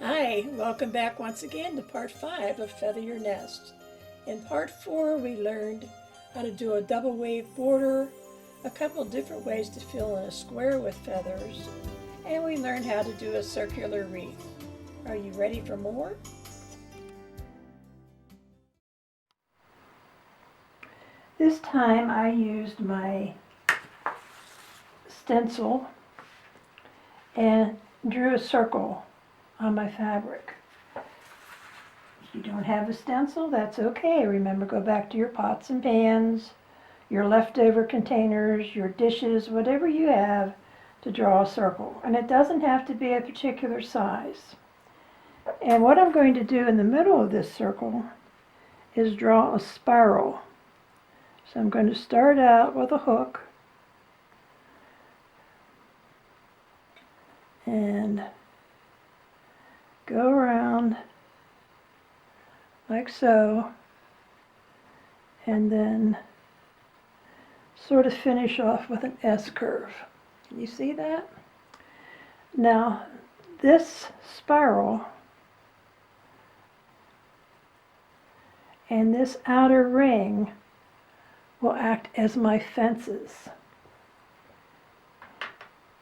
Hi, welcome back once again to part 5 of Feather Your Nest. In part 4 we learned how to do a double wave border, a couple different ways to fill in a square with feathers, and we learned how to do a circular wreath. Are you ready for more? This time I used my stencil and drew a circle on my fabric. If you don't have a stencil, that's okay. Remember, go back to your pots and pans, your leftover containers, your dishes, whatever you have to draw a circle. And it doesn't have to be a particular size. And what I'm going to do in the middle of this circle is draw a spiral. So I'm going to start out with a hook and go around like so, and then sort of finish off with an S curve. Can you see that? Now, this spiral and this outer ring will act as my fences.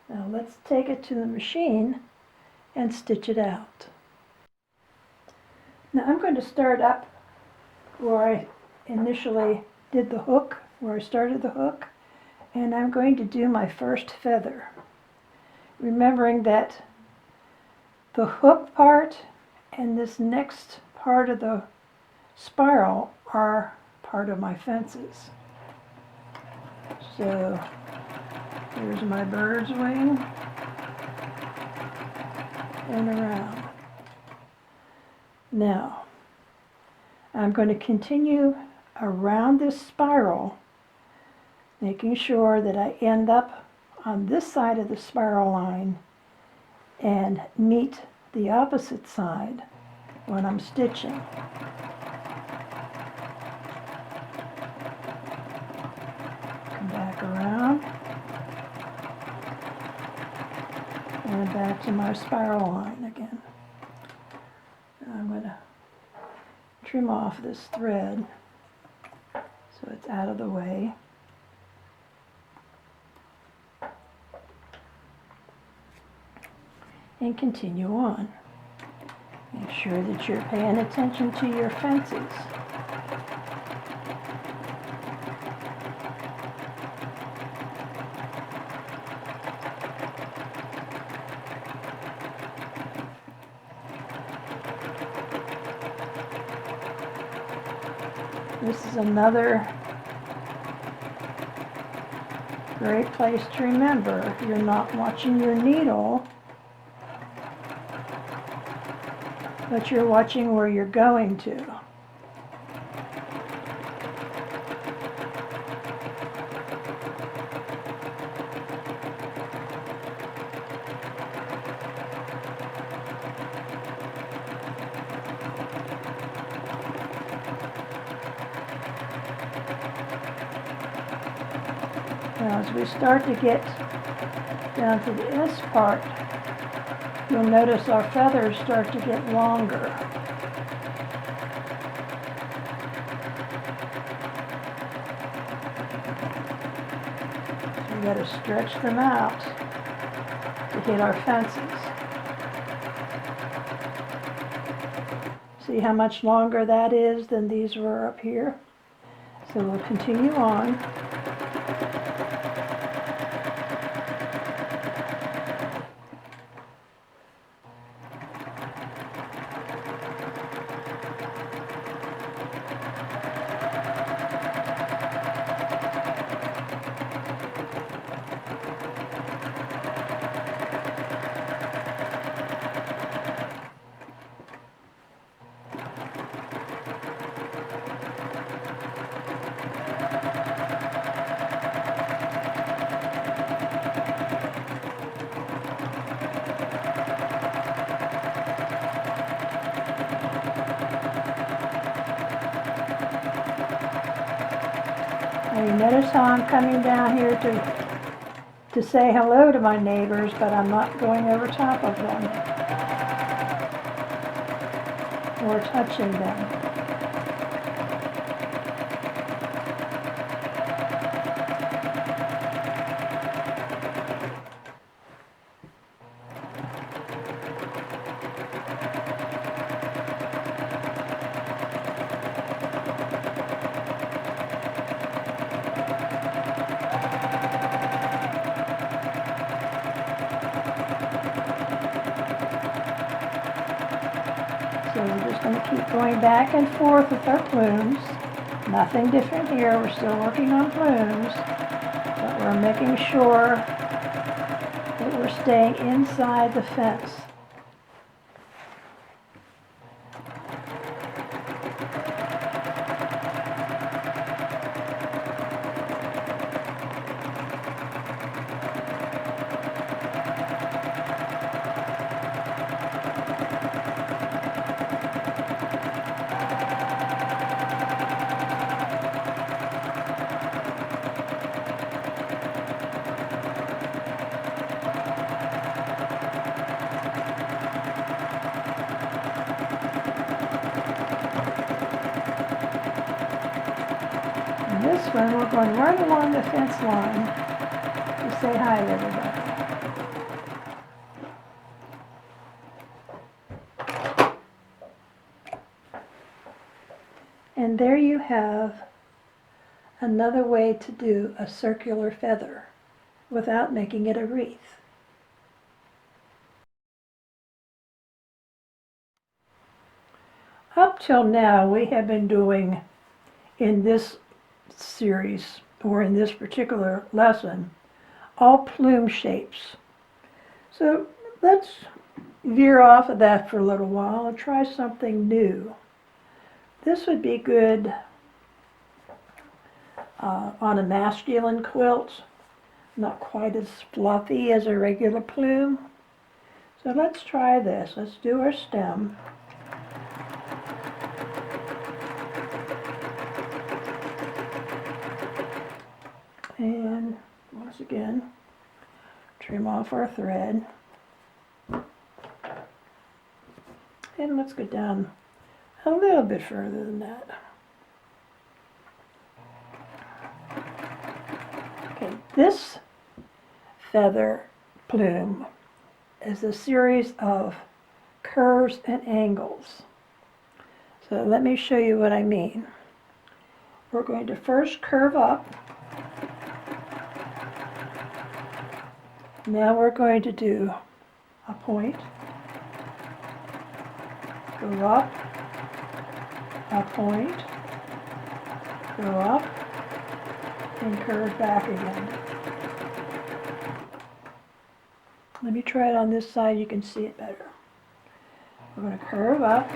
Now let's take it to the machine and stitch it out. Now I'm going to start up where I initially did the hook, where I started the hook, and I'm going to do my first feather. Remembering that the hook part and this next part of the spiral are part of my fences. So here's my bird's wing and around. Now, I'm going to continue around this spiral, making sure that I end up on this side of the spiral line and meet the opposite side when I'm stitching. Come back around and back to my spiral line again. I'm going to trim off this thread so it's out of the way. And continue on. Make sure that you're paying attention to your fences. This is another great place to remember, if you're not watching your needle, but you're watching where you're going to. Now, as we start to get down to the S part, you'll notice our feathers start to get longer. So we got to stretch them out to hit our fences. See how much longer that is than these were up here? So we'll continue on. Now you notice how I'm coming down here to say hello to my neighbors, but I'm not going over top of them. or touching them. So we're just going to keep going back and forth with our plumes. Nothing different here. We're still working on plumes, but we're making sure that we're staying inside the fence. This one, we're going right along the fence line to say hi to everybody. And there you have another way to do a circular feather without making it a wreath. Up till now, we have been doing in this series, or in this particular lesson, all plume shapes. So let's veer off of that for a little while and try something new. This would be good on a masculine quilt, not quite as fluffy as a regular plume. So let's try this. Let's do our stem. And once again, trim off our thread. And let's go down a little bit further than that. Okay, this feather plume is a series of curves and angles. So let me show you what I mean. We're going to first curve up. Now we're going to do a point, go up, a point, go up, and curve back again. Let me try it on this side, you can see it better. We're going to curve up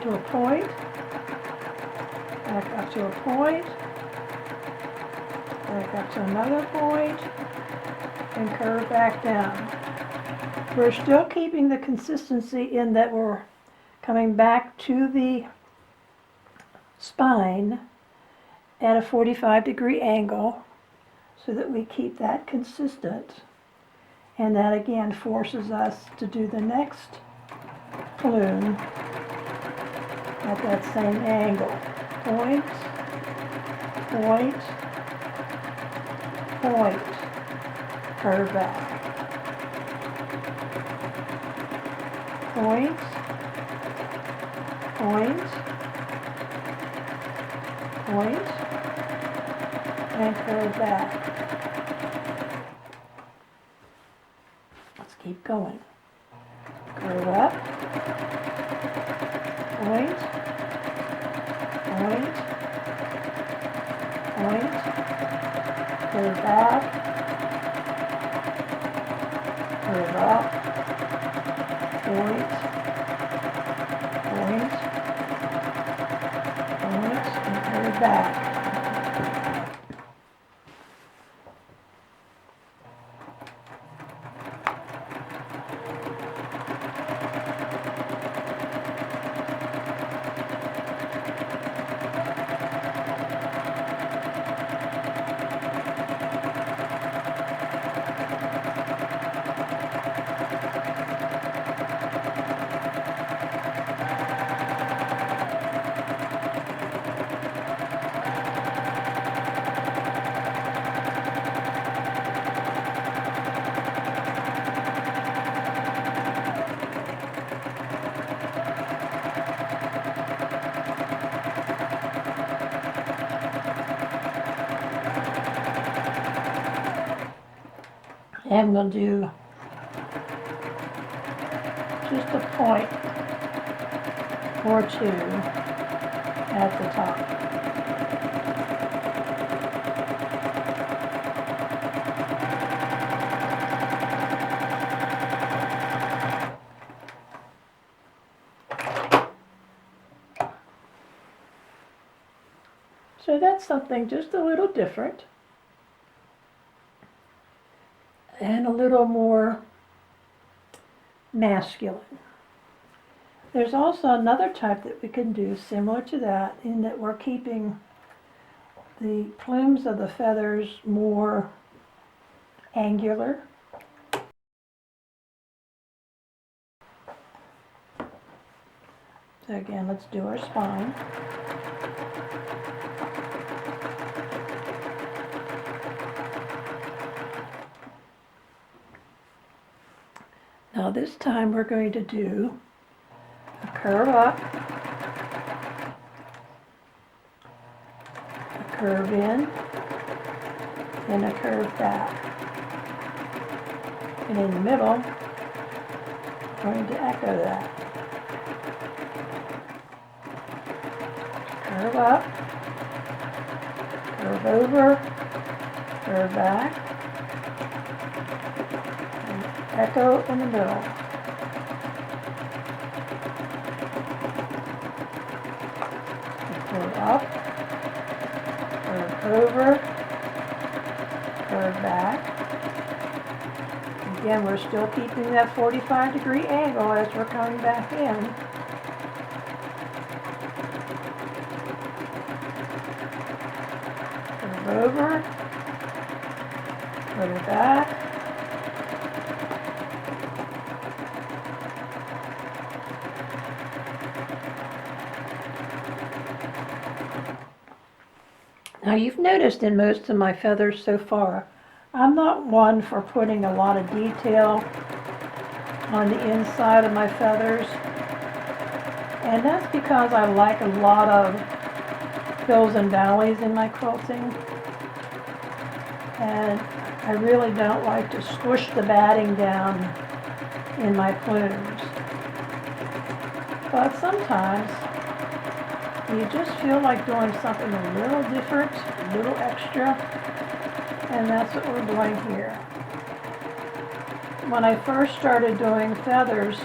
to a point, back up to a point, back up to another point, and curve back down. We're still keeping the consistency in that we're coming back to the spine at a 45-degree angle so that we keep that consistent. And that again forces us to do the next plume at that same angle. Point, point, point, curve back. Point, point, point, and curve back. Let's keep going. Curve up, point, point, point, curve back, curve up, point, point, point, and curve back. And we'll do just a point or two at the top. So that's something just a little different and a little more masculine. There's also another type that we can do similar to that, in that we're keeping the plumes of the feathers more angular. So again, let's do our spine. Now this time we're going to do a curve up, a curve in, and a curve back. And in the middle, I'm going to echo that. Curve up, curve over, curve back, and echo in the middle. Curve up, curve over, curve back. Again, we're still keeping that 45-degree angle as we're coming back in. Curve over, curve back. Now you've noticed in most of my feathers so far, I'm not one for putting a lot of detail on the inside of my feathers. And that's because I like a lot of hills and valleys in my quilting. And I really don't like to squish the batting down in my plumes. But sometimes you just feel like doing something a little different, a little extra, and that's what we're doing here. When I first started doing feathers,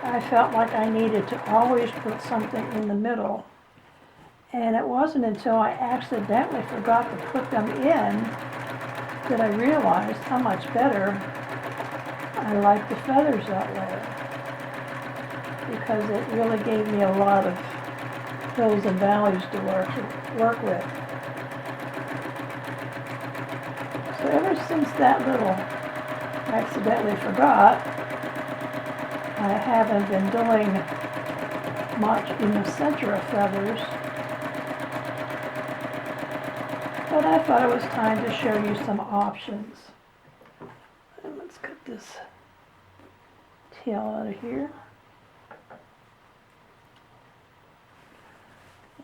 I felt like I needed to always put something in the middle. And it wasn't until I accidentally forgot to put them in that I realized how much better I like the feathers that way. Because it really gave me a lot of hills and valleys to work with. So ever since that little accidentally forgot, I haven't been doing much in the center of feathers. But I thought it was time to show you some options. And let's cut this tail out of here.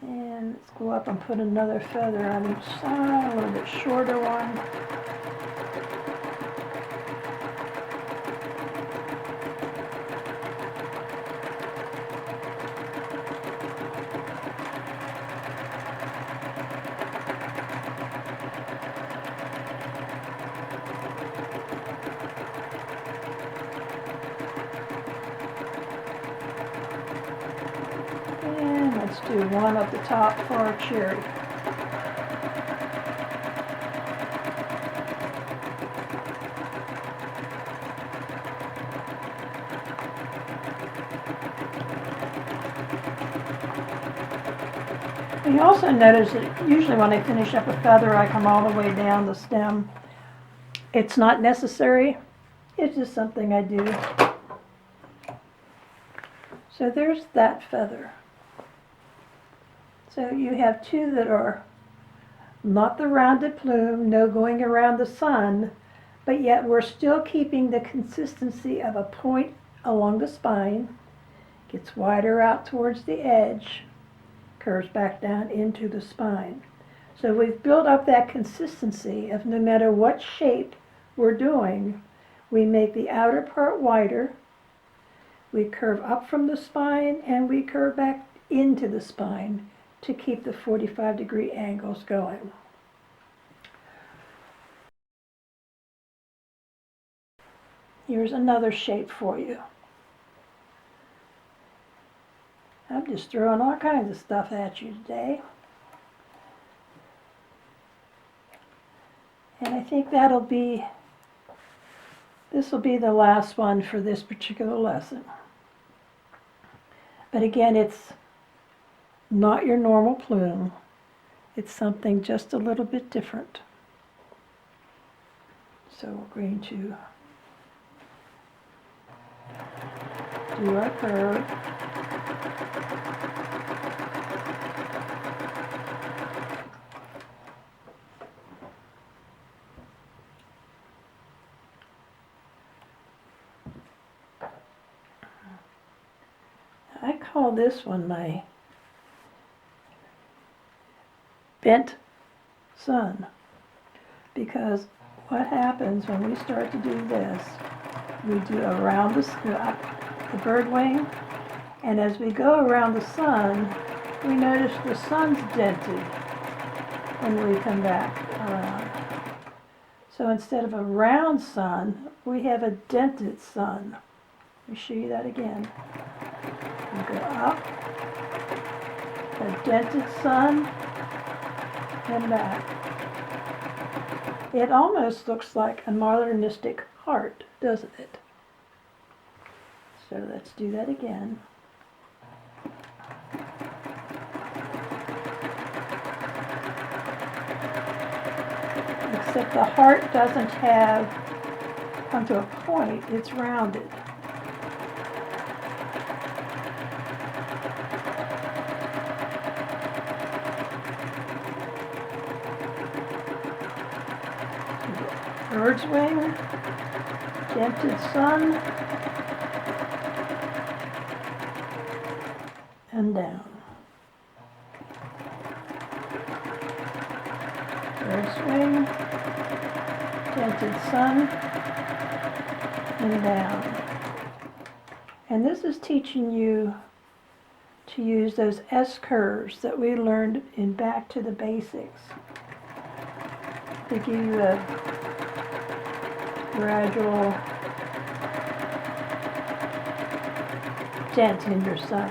And let's go up and put another feather on each side, a little bit shorter one. And let's do one at the top for our cherry. You also notice that usually when I finish up a feather, I come all the way down the stem. It's not necessary. It's just something I do. So there's that feather. So you have two that are not the rounded plume, no going around the sun, but yet we're still keeping the consistency of a point along the spine, gets wider out towards the edge, curves back down into the spine. So we've built up that consistency of no matter what shape we're doing, we make the outer part wider, we curve up from the spine, and we curve back into the spine to keep the 45-degree angles going. Here's another shape for you. I'm just throwing all kinds of stuff at you today. And I think this will be the last one for this particular lesson. But again, it's not your normal plume. It's something just a little bit different. So we're going to do our curve. I call this one my bent sun, because what happens when we start to do this, we do around the bird wing, and as we go around the sun, we notice the sun's dented when we come back around. So instead of a round sun, we have a dented sun. Let me show you that again. We go up, a dented sun, and back. It almost looks like a modernistic heart, doesn't it? So let's do that again. Except the heart doesn't come to a point, it's rounded. Bird's wing, dented sun, and down. Bird's wing, dented sun, and down. And this is teaching you to use those S curves that we learned in Back to the Basics to give you a gradual dent in your sun.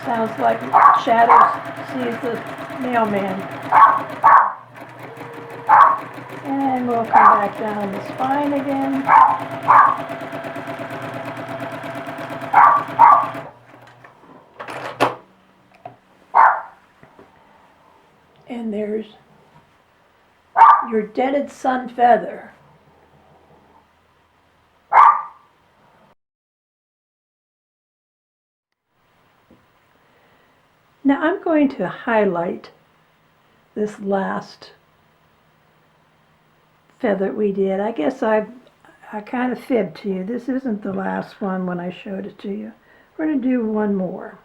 Sounds like Shadows sees the mailman. And we'll come back down the spine again. And there's your dented sun feather. Now I'm going to highlight this last feather we did. I guess I kind of fibbed to you. This isn't the last one when I showed it to you. We're going to do one more.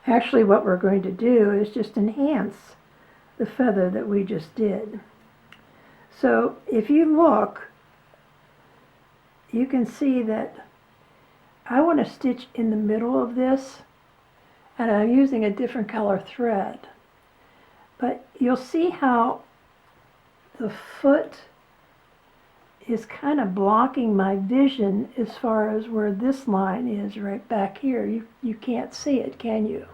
Actually, what we're going to do is just enhance the feather that we just did. So if you look, you can see that I want to stitch in the middle of this, and I'm using a different color thread. But you'll see how the foot is kind of blocking my vision as far as where this line is right back here. You can't see it, can you?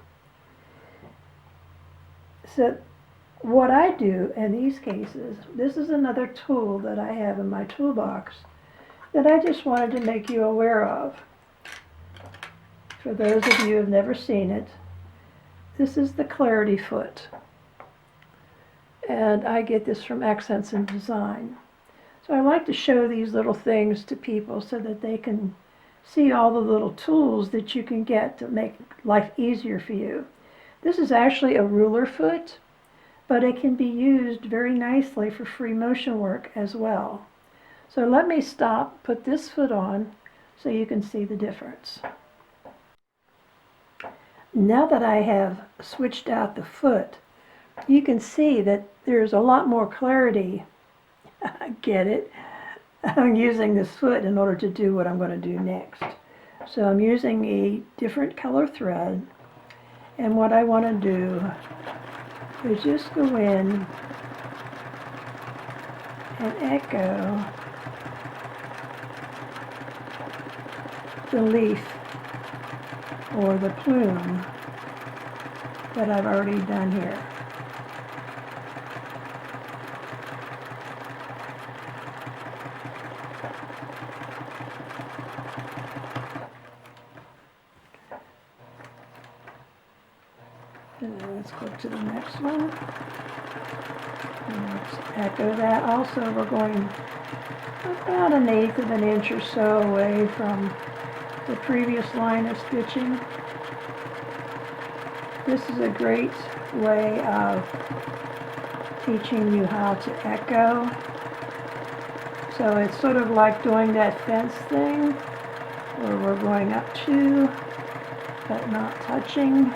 So what I do in these cases, this is another tool that I have in my toolbox that I just wanted to make you aware of. For those of you who have never seen it, this is the Clarity Foot. And I get this from Accents in Design. So I like to show these little things to people so that they can see all the little tools that you can get to make life easier for you. This is actually a ruler foot, but it can be used very nicely for free motion work as well. So let me stop, put this foot on so you can see the difference. Now that I have switched out the foot, you can see that there's a lot more clarity. Get it? I'm using this foot in order to do what I'm going to do next. So I'm using a different color thread, and what I want to do is just go in and echo the leaf or the plume that I've already done here. And then let's go to the next one. And let's echo that. Also, we're going about 1/8 of an inch or so away from the previous line of stitching. This is a great way of teaching you how to echo. So it's sort of like doing that fence thing where we're going up to but not touching.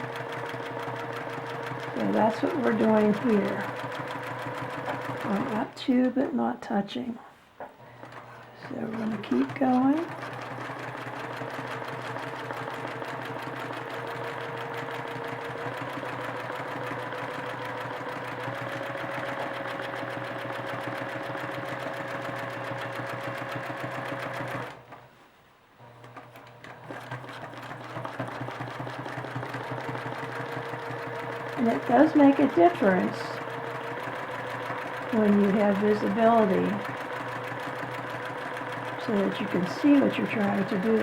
So that's what we're doing here. Going up to but not touching. So we're going to keep going. And it does make a difference when you have visibility so that you can see what you're trying to do.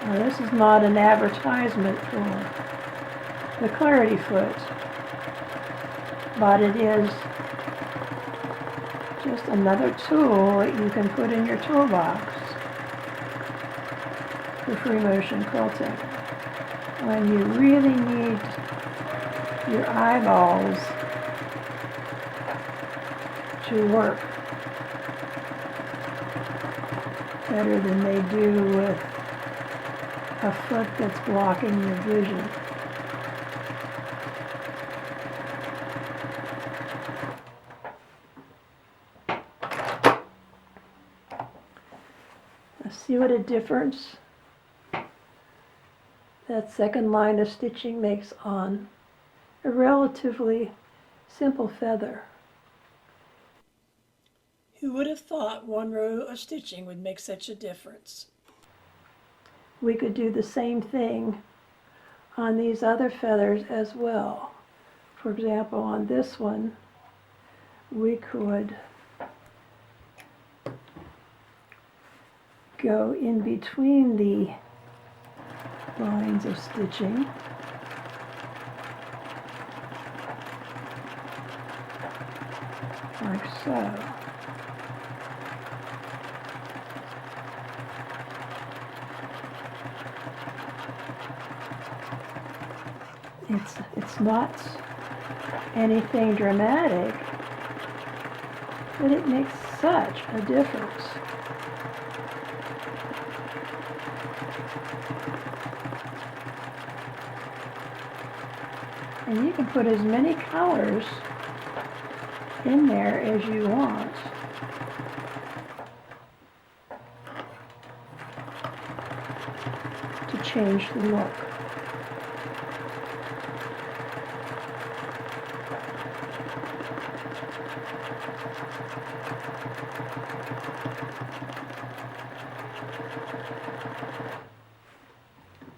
Now, this is not an advertisement for the Clarity Foot, but it is just another tool that you can put in your toolbox for free motion quilting when you really need your eyeballs to work better than they do with a foot that's blocking your vision. Now see what a difference that second line of stitching makes on a relatively simple feather. Who would have thought one row of stitching would make such a difference? We could do the same thing on these other feathers as well. For example, on this one, we could go in between the lines of stitching like so. It's not anything dramatic, but it makes such a difference. And you can put as many colors in there as you want. To change the look.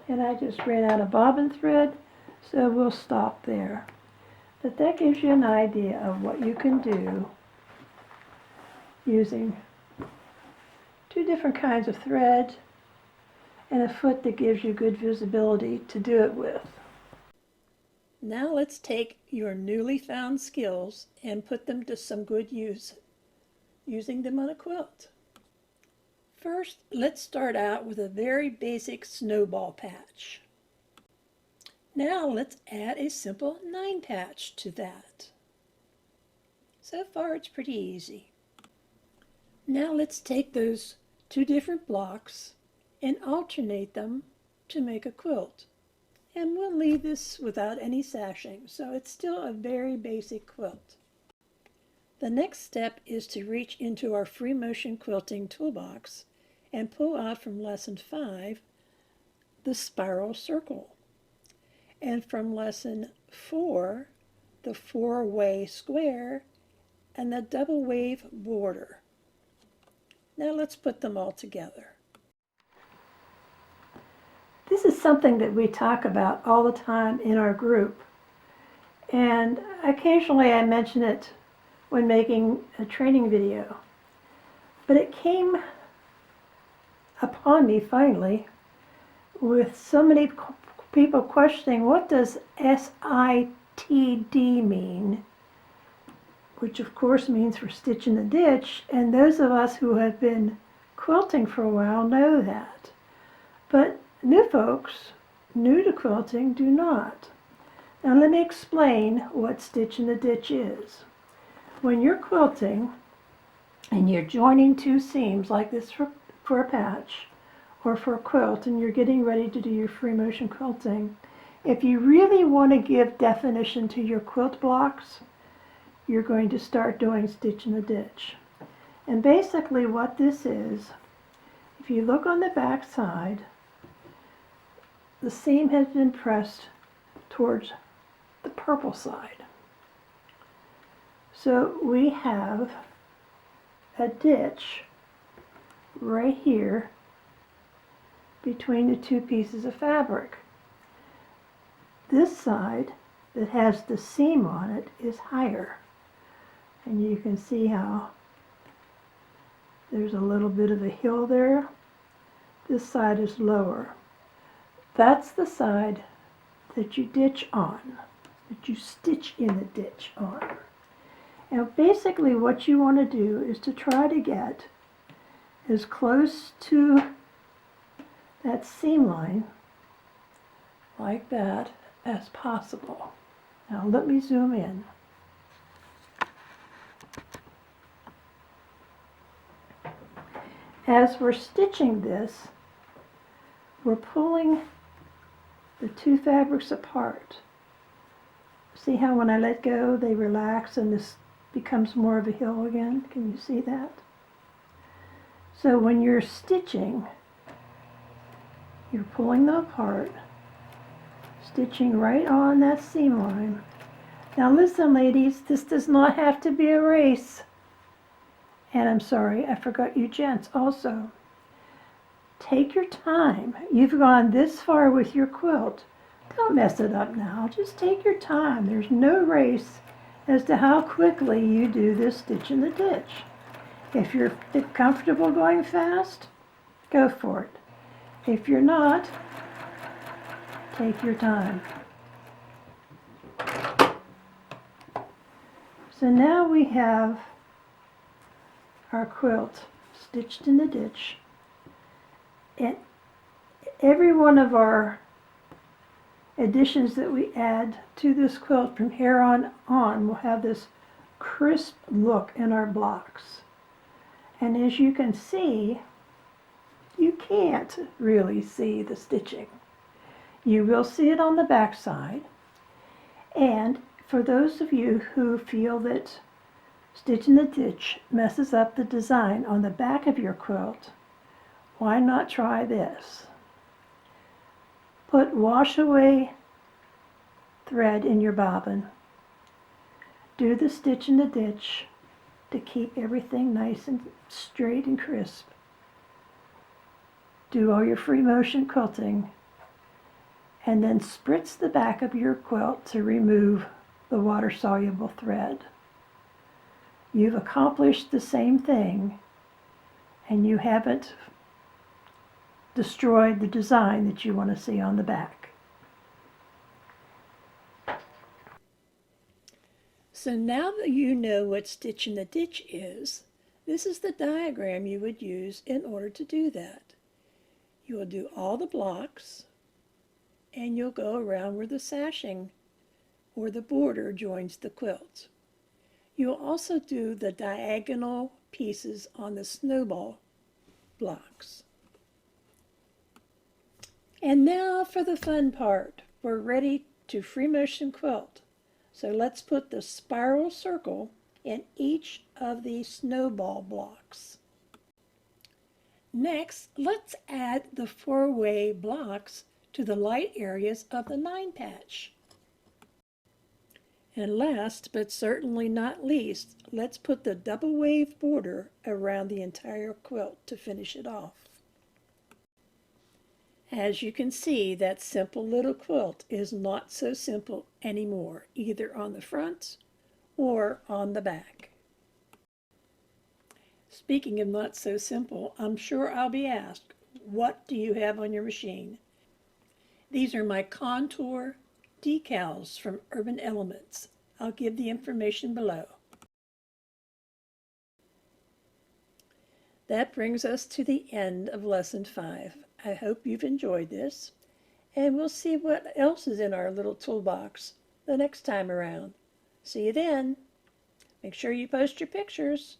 And I just ran out of bobbin thread, so we'll stop there. But that gives you an idea of what you can do using two different kinds of thread and a foot that gives you good visibility to do it with. Now let's take your newly found skills and put them to some good use, using them on a quilt. First, let's start out with a very basic snowball patch. Now let's add a simple 9 patch to that. So far it's pretty easy. Now let's take those 2 different blocks and alternate them to make a quilt. And we'll leave this without any sashing, so it's still a very basic quilt. The next step is to reach into our free motion quilting toolbox and pull out from lesson 5 the spiral circle, and from lesson 4 the 4-way square and the double wave border. Now let's put them all together. This is something that we talk about all the time in our group, and occasionally I mention it when making a training video, but it came upon me finally with so many people questioning, what does SITD mean? Which of course means for stitch in the ditch, and those of us who have been quilting for a while know that. But new folks, new to quilting, do not. Now let me explain what stitch in the ditch is. When you're quilting and you're joining 2 seams like this for a patch or for a quilt, and you're getting ready to do your free motion quilting, if you really want to give definition to your quilt blocks, you're going to start doing stitch in the ditch. And basically what this is, if you look on the back side, the seam has been pressed towards the purple side. So we have a ditch right here between the 2 pieces of fabric. This side that has the seam on it is higher, and you can see how there's a little bit of a hill there. This side is lower. That's the side that you ditch on, that you stitch in the ditch on. Now basically what you want to do is to try to get as close to that seam line like that as possible. Now let me zoom in. As we're stitching this, we're pulling the 2 fabrics apart. See how when I let go they relax and this becomes more of a hill again? Can you see that? So when you're stitching, you're pulling them apart, stitching right on that seam line. Now listen ladies, this does not have to be a race. And I'm sorry, I forgot you gents also. Take your time. You've gone this far with your quilt. Don't mess it up now. Just take your time. There's no race as to how quickly you do this stitch in the ditch. If you're comfortable going fast, go for it. If you're not, take your time. So now we have our quilt stitched in the ditch, and every one of our additions that we add to this quilt from here on will have this crisp look in our blocks. And as you can see, you can't really see the stitching. You will see it on the back side. And for those of you who feel that stitch in the ditch messes up the design on the back of your quilt, why not try this? Put wash away thread in your bobbin. Do the stitch in the ditch to keep everything nice and straight and crisp. Do all your free motion quilting, and then spritz the back of your quilt to remove the water-soluble thread. You've accomplished the same thing, and you haven't destroyed the design that you want to see on the back. So now that you know what stitch in the ditch is, This is the diagram you would use in order to do that. You will do all the blocks, and you'll go around where the sashing or the border joins the quilt. You'll also do the diagonal pieces on the snowball blocks. And now for the fun part. We're ready to free motion quilt. So let's put the spiral circle in each of the snowball blocks. Next, let's add the 4-way blocks to the light areas of the 9 patch. And last, but certainly not least, let's put the double wave border around the entire quilt to finish it off. As you can see, that simple little quilt is not so simple anymore, either on the front or on the back. Speaking of not so simple, I'm sure I'll be asked, what do you have on your machine? These are my contour decals from Elementz. I'll give the information below. That brings us to the end of Lesson 5. I hope you've enjoyed this, and we'll see what else is in our little toolbox the next time around. See you then. Make sure you post your pictures.